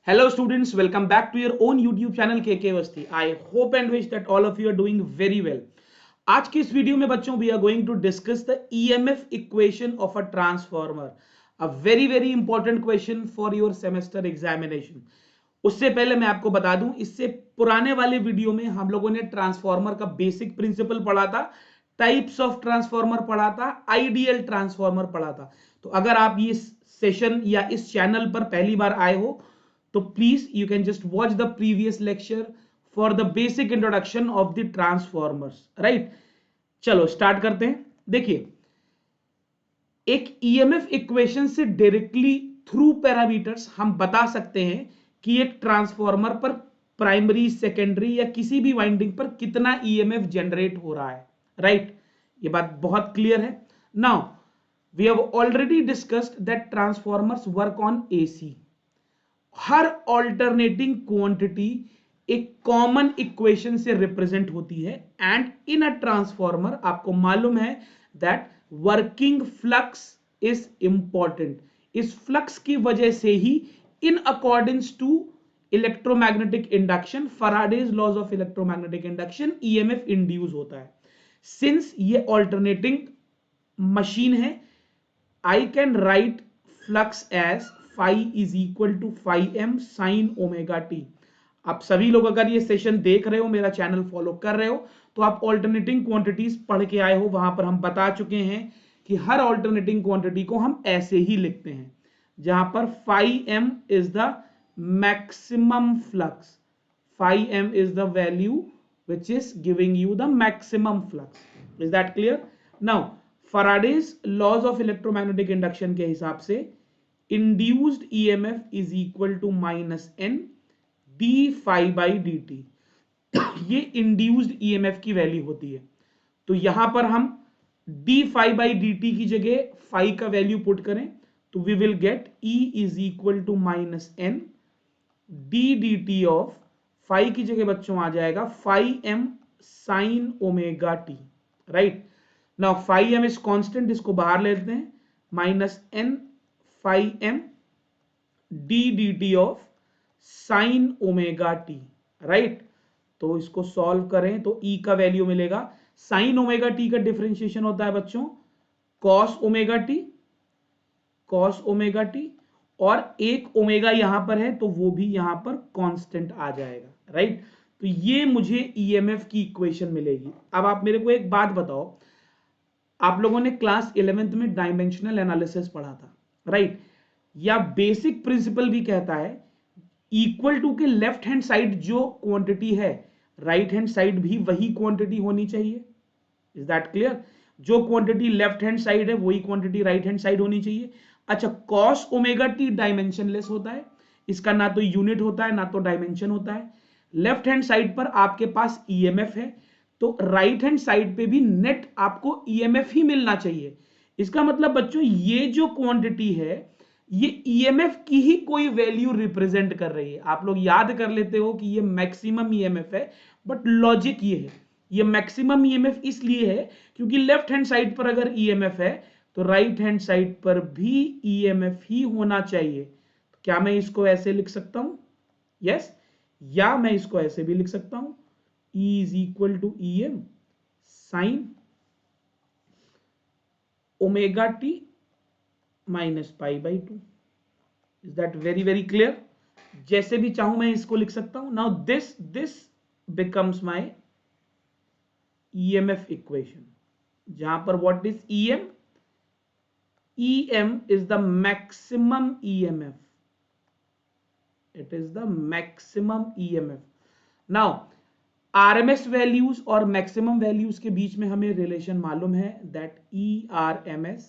Hello students, welcome back to your own YouTube channel KK Vasti. I hope and wish that all of you are doing very well. आज की इस video में बच्चों we are going to discuss the EMF equation of a transformer. A very important question for your semester examination. उससे पहले मैं आपको बता दूं, इससे पुराने वाले वीडियो में हम लोगों ने ट्रांसफार्मर का बेसिक प्रिंसिपल पढ़ा था, टाइप्स ऑफ ट्रांसफार्मर पढ़ा था, आइडियल ट्रांसफार्मर पढ़ा था. तो अगर आप ये सेशन या इस चैनल पर पहली बार आए हो तो please you can just watch the previous lecture for the basic introduction of the transformers. Right, चलो स्टार्ट करते हैं. देखिए, एक ईएमएफ इक्वेशन से डायरेक्टली थ्रू पैरामीटर्स हम बता सकते हैं कि एक ट्रांसफॉर्मर पर प्राइमरी, सेकेंडरी या किसी भी वाइंडिंग पर कितना ईएमएफ जनरेट हो रहा है. राइट, ये बात बहुत क्लियर है. Now we have already discussed that transformers work on AC. हर ऑल्टरनेटिंग क्वांटिटी एक कॉमन इक्वेशन से रिप्रेजेंट होती है एंड इन अ ट्रांसफॉर्मर आपको मालूम है that working flux is important. इस फ्लक्स की वजह से ही in accordings to electromagnetic induction, Faraday's laws of electromagnetic induction, EMF induce होता है. सिंस ये ऑल्टरनेटिंग मशीन है, I can write flux as phi is equal to phi m sin omega t. आप सभी लोग अगर ये सेशन देख रहे हो, मेरा चैनल फॉलो कर रहे हो, तो आप ऑल्टरनेटिंग क्वांटिटीज पढ़ के आए हो. वहां पर हम बता चुके हैं कि हर ऑल्टरनेटिंग क्वांटिटी को हम ऐसे ही लिखते हैं, जहां पर phi m is the maximum flux. Phi m is the value which is giving you the maximum flux. Is that clear? Now, Faraday's laws of electromagnetic induction के हिसाब से induced EMF is equal to minus n d phi by dt. ये induced EMF की value होती है. तो यहां पर हम d phi by dt की जगह phi का वैल्यू पुट करें तो we will get E is equal to minus n d dt of phi की जगह बच्चों आ जाएगा phi m sin omega t. Right, now phi m is constant, इसको बाहर ले लेते हैं. Minus n phi m d dt of sin omega t. Right, तो इसको सॉल्व करें तो E का वैल्यू मिलेगा. sin ओमेगा t का डिफरेंशिएशन होता है बच्चों cos omega t, cos omega t, और एक ओमेगा यहां पर है तो वो भी यहां पर कांस्टेंट आ जाएगा. राइट, तो ये मुझे ईएमएफ की इक्वेशन मिलेगी. अब आप मेरे को एक बात बताओ, आप लोगों ने क्लास 11th में डायमेंशनल एनालिसिस पढ़ा था. राइट, या बेसिक प्रिंसिपल भी कहता है इक्वल टू के लेफ्ट हैंड साइड जो क्वांटिटी है, राइट हैंड साइड भी वही क्वांटिटी होनी चाहिए. Is that clear? जो क्वांटिटी लेफ्ट हैंड साइड है वही क्वांटिटी राइट हैंड साइड होनी चाहिए. अच्छा, cos ओमेगा टी डायमेंशनलेस होता है, इसका ना तो यूनिट होता है ना तो डायमेंशन होता है. लेफ्ट हैंड साइड पर आपके पास ईएमएफ है, तो राइट हैंड साइड पे भी नेट आपको ईएमएफ ही मिलना चाहिए. इसका मतलब बच्चों ये जो क्वांटिटी है ये ईएमएफ की ही कोई वैल्यू रिप्रेजेंट कर रही है. आप लोग याद कर लेते हो कि ये मैक्सिमम ईएमएफ है, बट लॉजिक ये है, ये मैक्सिमम ईएमएफ इसलिए है क्योंकि लेफ्ट हैंड साइड पर अगर ईएमएफ है तो राइट हैंड साइड पर भी ईएमएफ ही होना चाहिए. तो क्या मैं इसको ऐसे लिख सकता हूं? यस, या मैं इसको ऐसे भी लिख सकता हूं, E is equal to EM sin omega t minus pi by 2. Is that very clear? जैसे भी चाहूं मैं इसको लिख सकता हूं. Now this becomes my EMF equation, जहां पर what is EM? EM is the maximum EMF. It is the maximum EMF. Now RMS values और मैक्सिमम वैल्यूज के बीच में हमें रिलेशन मालूम है that ERMS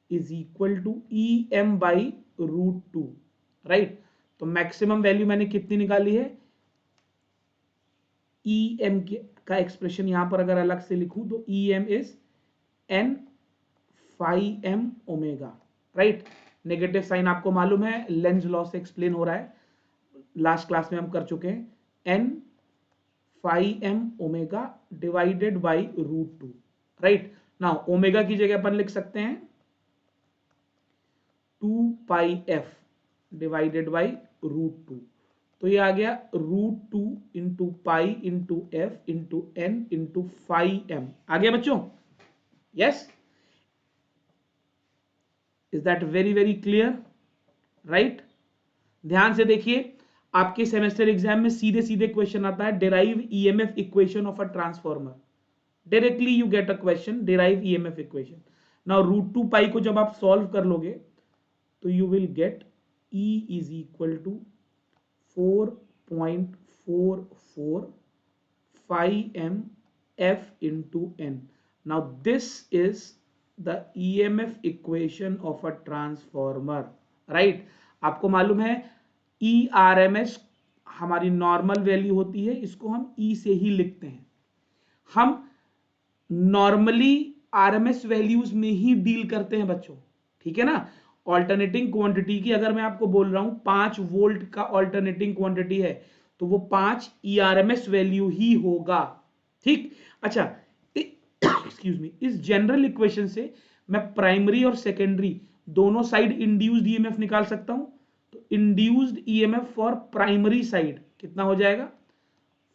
is equal to EM by √2. Right, तो मैक्सिमम वैल्यू मैंने कितनी निकाली है? EM का एक्सप्रेशन यहां पर अगर अलग से लिखूं तो EM is n phi m omega. Right, negative sign आपको मालूम है, लेंज लॉ से एक्सप्लेन हो रहा है, लास्ट क्लास में हम कर चुके हैं. n phi m omega divided by √2. Right, now omega की जगह अपन लिख सकते हैं 2 pi f. Divided by √2। तो ये आ गया √2 into pi into F into N into 5m। आ गया बच्चों? Yes, is that very very clear? Right, ध्यान से देखिए, आपके सेमेस्टर एग्जाम में सीधे सीधे क्वेश्चन आता है, derive EMF equation of a transformer. Directly you get a question, derive EMF equation. Now √2 pi को जब आप सॉल्व कर लोगे तो you will get E is equal to 4.445m F into n. Now this is the EMF equation of a transformer, right? आपको मालूम है ERMS हमारी नॉर्मल वैल्यू होती है, इसको हम E से ही लिखते हैं। हम नॉर्मली आरएमएस वैल्यूज में ही डील करते हैं बच्चों, ठीक है ना। ऑल्टरनेटिंग क्वांटिटी की अगर मैं आपको बोल रहा हूं 5 वोल्ट का ऑल्टरनेटिंग क्वांटिटी है तो वो 5 ईआरएमएस वैल्यू ही होगा, ठीक। अच्छा, एक्सक्यूज मी, इस जनरल इक्वेशन से मैं प्राइमरी और सेकेंडरी दोनों साइड इंड्यूस्ड ईएमएफ निकाल सकता हूं। तो induced EMF for primary side कितना हो जाएगा?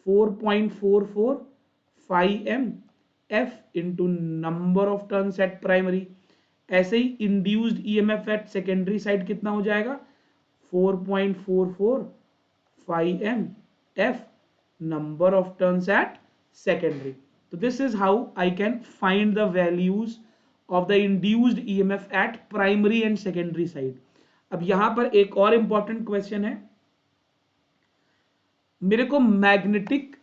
4.445m F into number of turns at primary। ऐसे ही induced EMF at secondary side कितना हो जाएगा? 4.445m F number of turns at secondary। तो this is how I can find the values of the induced EMF at primary and secondary side। अब यहां पर एक और इंपॉर्टेंट क्वेश्चन है, मेरे को magnetic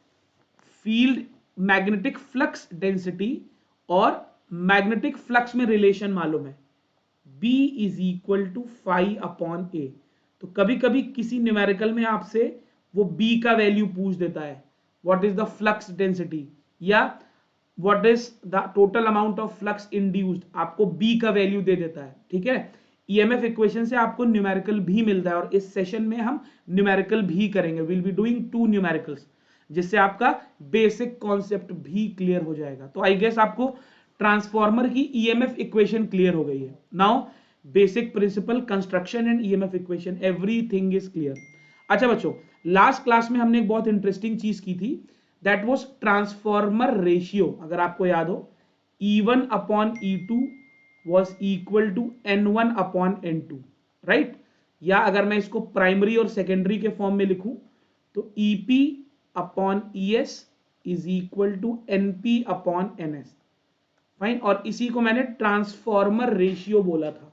field, magnetic flux density और मैग्नेटिक फ्लक्स में रिलेशन मालूम है, B is equal to 5/A। तो कभी कभी किसी न्यूमेरिकल में आपसे वो B का वैल्यू पूछ देता है, what is the flux density या what is the total amount of flux induced, आपको B का वैल्यू दे देता है, ठीक है। ईएमएफ इक्वेशन से आपको न्यूमेरिकल भी मिलता है और इस सेशन में हम न्यूमेरिकल भी करेंगे, विल बी डूइंग 2 न्यूमेरिकल्स, जिससे आपका बेसिक कॉन्सेप्ट भी क्लियर हो जाएगा। तो आई गेस आपको ट्रांसफॉर्मर की ईएमएफ इक्वेशन क्लियर हो गई है। Now basic principle, construction and EMF equation, everything is clear. अच्छा बच्चों, लास्ट क्लास में हमने एक बहुत इंटरेस्टिंग चीज की थी, दैट वाज ट्रांसफॉर्मर रेशियो। अगर आपको याद हो, E1/E2 was equal to N1/N2, right. या अगर मैं इसको प्राइमरी और सेकेंडरी के फॉर्म में लिखूं तो EP/ES is equal to NP/NS, fine. और इसी को मैंने ट्रांसफॉर्मर रेशियो बोला था।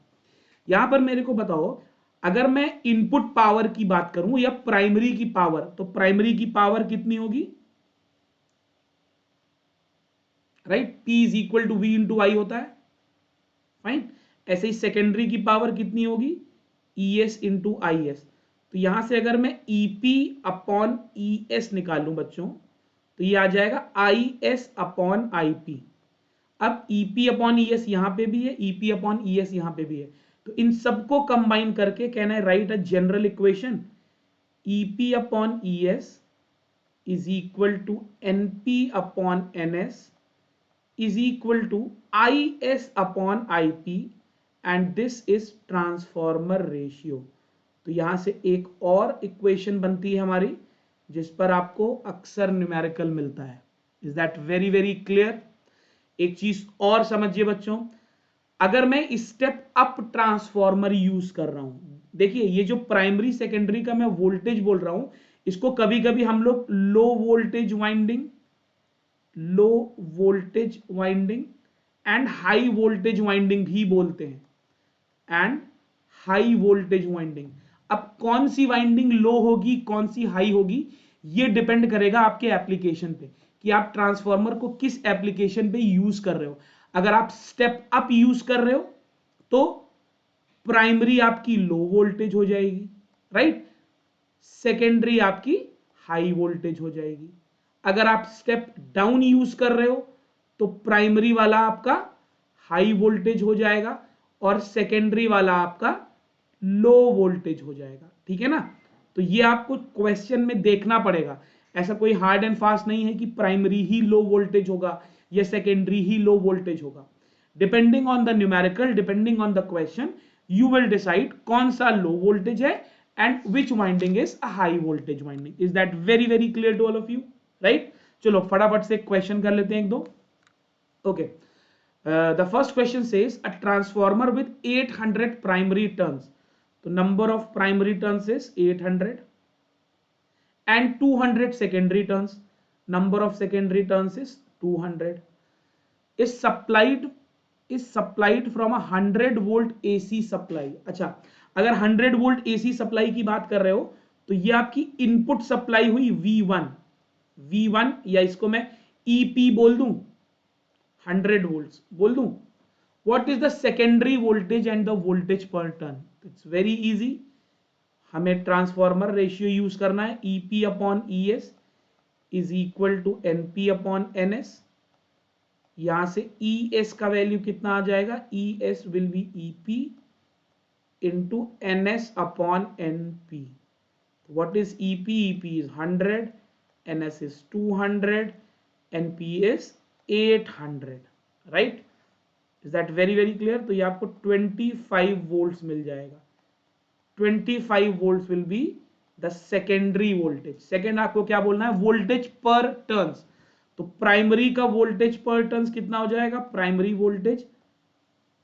यहां पर मेरे को बताओ, अगर मैं इनपुट पावर की बात करूं या प्राइमरी की पावर, तो प्राइमरी की पावर कितनी होगी? Right, P is equal to V into I होता है, फाइन। ऐसे ही सेकेंडरी की पावर कितनी होगी? ES into IS। तो यहां से अगर मैं EP/ES निकालूं बच्चों, तो ये आ जाएगा IS/IP। अब EP/ES यहां पे भी है, EP/ES यहां पे भी है, तो इन सबको कंबाइन करके can I write a general equation, EP/ES is equal to NP/NS is equal to IS/IP and this is transformer ratio। तो यहां से एक और इक्वेशन बनती है हमारी, जिस पर आपको अक्सर न्यूमेरिकल मिलता है। Is that very very clear? एक चीज और समझिए बच्चों, अगर मैं स्टेप अप ट्रांसफॉर्मर यूज कर रहा हूं, देखिए ये जो प्राइमरी सेकेंडरी का मैं वोल्टेज बोल रहा हूं, इसको कभी कभी हम लोग लो voltage winding, low voltage winding and high voltage winding भी बोलते हैं, एंड हाई वोल्टेज वाइंडिंग। अब कौन सी वाइंडिंग लो होगी, कौन सी हाई होगी, ये डिपेंड करेगा आपके एप्लीकेशन पे, कि आप ट्रांसफॉर्मर को किस एप्लीकेशन पे यूज कर रहे हो। अगर आप स्टेप अप यूज कर रहे हो तो प्राइमरी आपकी लो वोल्टेज हो जाएगी, राइट, सेकेंडरी आपकी हाई वोल्टेज हो जाएगी। अगर आप स्टेप डाउन यूज कर रहे हो तो प्राइमरी वाला आपका हाई वोल्टेज हो जाएगा और सेकेंडरी वाला आपका लो वोल्टेज हो जाएगा, ठीक है ना। तो ये आपको क्वेश्चन में देखना पड़ेगा, ऐसा कोई हार्ड एंड फास्ट नहीं है कि प्राइमरी ही लो वोल्टेज होगा या सेकेंडरी ही लो वोल्टेज होगा। Depending on the numerical, depending on the question, you will decide कौन सा लो वोल्टेज है and which winding is a high voltage winding. Is that very clear to all of you? Right? चलो फटाफट से question कर लेते हैं एक दो. Okay. The first question says a transformer with 800 primary turns. So number of primary turns is 800 and 200 secondary turns. Number of secondary turns is 200. Is supplied from a 100 volt AC supply. अच्छा, अगर 100 volt AC supply की बात कर रहे हो तो ये आपकी इनपुट सप्लाई हुई V1 या इसको मैं EP बोल दूं, 100 volts बोल दूं. What is the secondary voltage and the voltage per turn? It's very easy. हमें ट्रांसफॉर्मर रेशियो यूज करना है. EP upon ES is equal to NP upon NS. यहां से ES का वैल्यू कितना आ जाएगा? ES will be EP into NS upon NP. What is EP? EP is 100, NS is 200, NP is 800. Right? Is that very clear? तो ये आपको 25 volts मिल जाएगा. 25 volts will be the secondary voltage. Second आपको क्या बोलना है? Voltage per turns. तो primary का वोल्टेज पर टर्न्स कितना हो जाएगा? प्राइमरी वोल्टेज,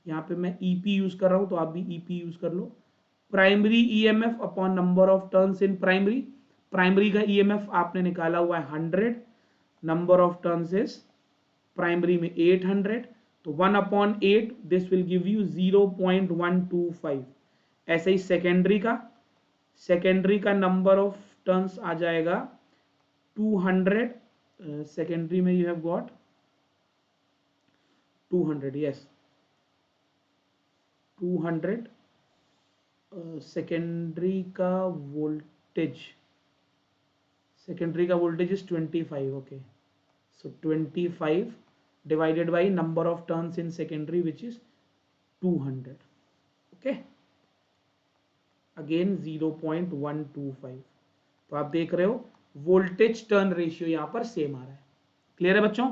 यहां पे मैं EP यूज कर रहा हूं तो आप भी EP यूज कर लो. Primary EMF upon number of turns in primary. Primary का EMF आपने निकाला हुआ है 100, number of turns is primary में 800, तो 1 अपॉन 8 दिस विल गिव यू 0.125. ऐसे ही सेकेंडरी का नंबर ऑफ टर्न्स आ जाएगा 200. सेकेंडरी में you have got 200. Yes, 200. Secondary का voltage is 25. Okay, so 25 divided by number of turns in secondary which is 200. okay, again 0.125. तो आप देख रहे हो वोल्टेज टर्न रेशियो यहां पर सेम आ रहा है. क्लियर है बच्चों?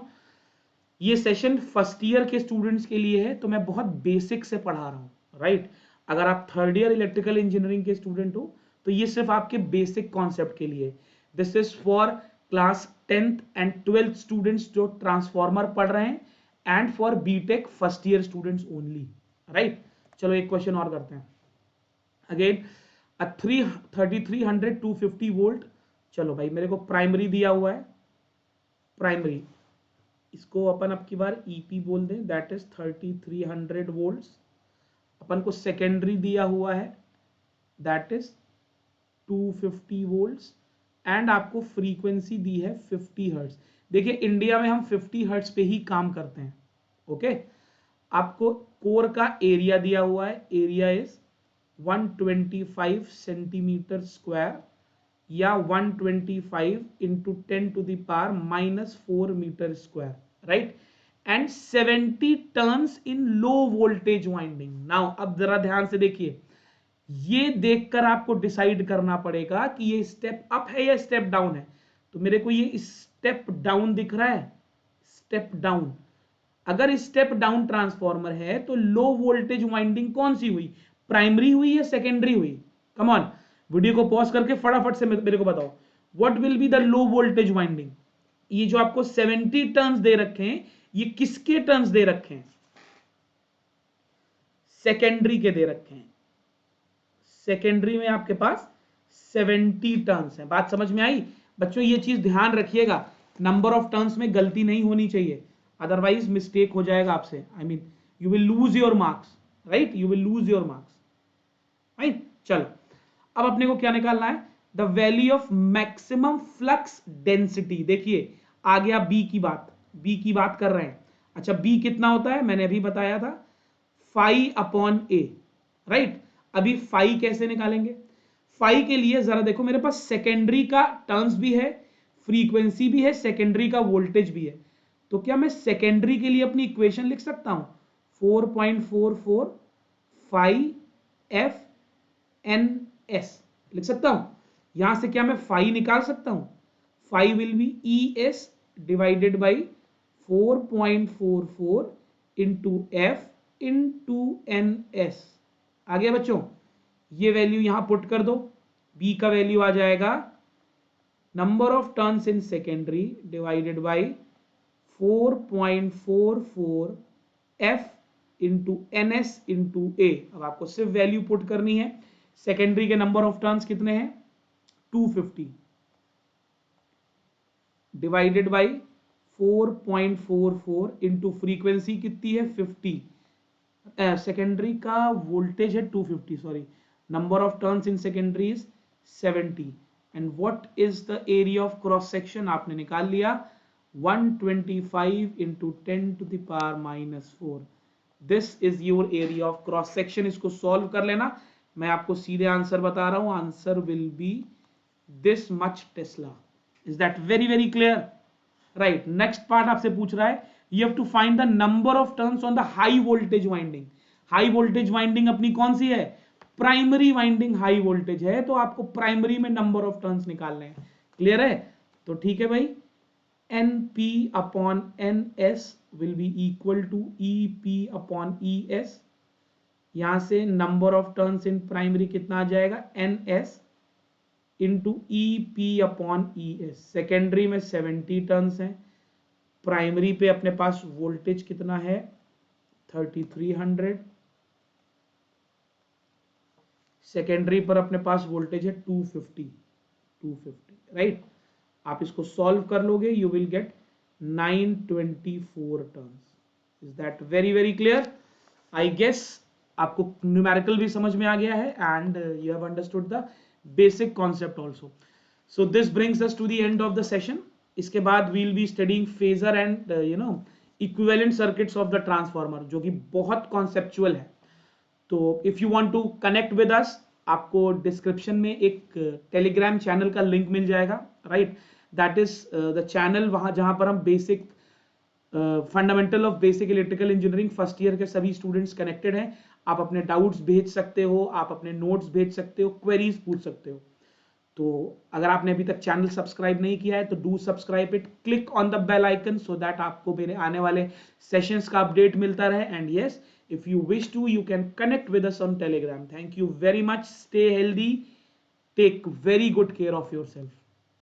ये सेशन फर्स्ट ईयर के स्टूडेंट्स के लिए है, तो मैं बहुत बेसिक से पढ़ा रहा हूं. राइट? अगर आप थर्ड ईयर इलेक्ट्रिकल इंजीनियरिंग के स्टूडेंट हो तो ये सिर्फ आपके बेसिक कॉन्सेप्ट के लिए. This is for class 10th and 12th students जो ट्रांसफॉर्मर पढ़ रहे हैं, and for BTech first year students only. Right? चलो एक क्वेश्चन और करते हैं. Again 3300 250 volt. चलो भाई, मेरे को प्राइमरी दिया हुआ है. प्राइमरी इसको अपन अब की बार EP बोल दें, दैट इज 3300 वोल्ट्स. अपन को सेकेंडरी दिया हुआ है, दैट इज 250 वोल्ट्स, एंड आपको फ्रीक्वेंसी दी है 50 हर्ट्ज. देखिए इंडिया में हम 50 हर्ट्ज पे ही काम करते हैं. ओके, आपको कोर का एरिया दिया हुआ है, एरिया इज 125 सेंटीमीटर स्क्वायर या 125 into 10 to the power -4 metre square. Right? And 70 turns in low voltage winding. Now अब जरा ध्यान से देखिए, ये देखकर आपको डिसाइड करना पड़ेगा कि ये स्टेप अप है या स्टेप डाउन है. तो मेरे को ये स्टेप डाउन दिख रहा है, स्टेप डाउन. अगर स्टेप डाउन ट्रांसफॉर्मर है तो लो वोल्टेज वाइंडिंग कौन सी हुई? प्राइमरी हुई या सेकेंडरी हुई? कम ऑन, वीडियो को पॉज करके फटाफट से मेरे को बताओ, what will be the low voltage winding? ये जो आपको 70 टर्न्स दे रखे हैं, ये किसके टर्न्स दे रखे हैं? सेकेंडरी के दे रखे हैं. सेकेंडरी में आपके पास 70 टर्न्स हैं. बात समझ में आई बच्चों? ये चीज ध्यान रखिएगा, नंबर ऑफ टर्न्स में गलती नहीं होनी चाहिए, अदरवाइज मिस्टेक हो जाएगा आपसे. I mean you will lose your marks. Right? You will lose your marks. Right? चलो, अब अपने को क्या निकालना है? The value of maximum flux density. देखिए आ गया बी की बात कर रहे हैं. अच्छा, बी कितना होता है? मैंने अभी बताया था, फाई अपॉन ए. राइट? अभी फाई कैसे निकालेंगे? फाई के लिए जरा देखो, मेरे पास सेकेंडरी का टर्न्स भी है, फ्रीक्वेंसी भी है, सेकेंडरी का वोल्टेज भी है. तो क्या मैं सेकेंडरी के लिए अपनी इक्वेशन लिख सकता हूं? 4.44 फाई एफ एन एस लिख सकता हूं. यहां से क्या मैं फाई निकाल सकता हूं? Phi will be ES divided by 4.44 into F into NS. आ गया बच्चों? ये वैल्यू यहां पुट कर दो. बी का वैल्यू आ जाएगा number of turns in secondary divided by 4.44 F into N S into A. अब आपको सिर्फ वैल्यू पुट करनी है। सेकेंडरी के नंबर ऑफ टर्न्स कितने हैं 250 डिवाइडेड बाई 4.44 इंटू फ्रीक्वेंसी कितनी है 50। सेकेंडरी का वोल्टेज है 250, sorry, number of turns in secondary is 70 and what is the area of cross section आपने निकाल लिया 125 into 10 to the power -4। This is your area of cross section. इसको solve कर लेना, मैं आपको सीधे आंसर बता रहा हूं, answer will be this much tesla. Is that very very clear? Right. Next part आपसे पूछ रहा है you have to find the number of turns on the high voltage winding. High voltage winding अपनी कौन सी है? प्राइमरी वाइंडिंग हाई वोल्टेज है, तो आपको प्राइमरी में नंबर ऑफ टर्न्स निकालने हैं। क्लियर है? तो ठीक है भाई, NP upon NS will be equal to EP upon ES। यहां से number of turns in primary कितना आ जाएगा NS into EP upon ES। Secondary में 70 टर्न्स हैं, प्राइमरी पे अपने पास वोल्टेज कितना है 3300, सेकेंडरी पर अपने पास वोल्टेज है 250, राइट। आप इसको सॉल्व कर लोगे, you will get 924 turns. Is that very very clear? I guess आपको न्यूमेरिकल भी समझ में आ गया है and you have understood the basic concept also. So this brings us to the end of the session. इसके बाद we'll be studying phasor and equivalent circuits of the transformer, जो कि बहुत कॉन्सेप्चुअल है। तो if you want to connect with us, आपको description में एक टेलीग्राम चैनल का लिंक मिल जाएगा, right. That is the channel, वहां जहां पर हम basic fundamental of basic electrical engineering first year के सभी स्टूडेंट्स कनेक्टेड हैं। आप अपने डाउट्स भेज सकते हो, आप अपने नोट्स भेज सकते हो, क्वेरीज पूछ सकते हो। तो अगर आपने अभी तक चैनल सब्सक्राइब नहीं किया है तो do subscribe it, click on the bell icon so that आपको मेरे आने वाले सेशंस का अपडेट मिलता रहे। And yes, if you wish to, you can connect with us on Telegram. Thank you very much. Stay healthy. Take very good care of yourself.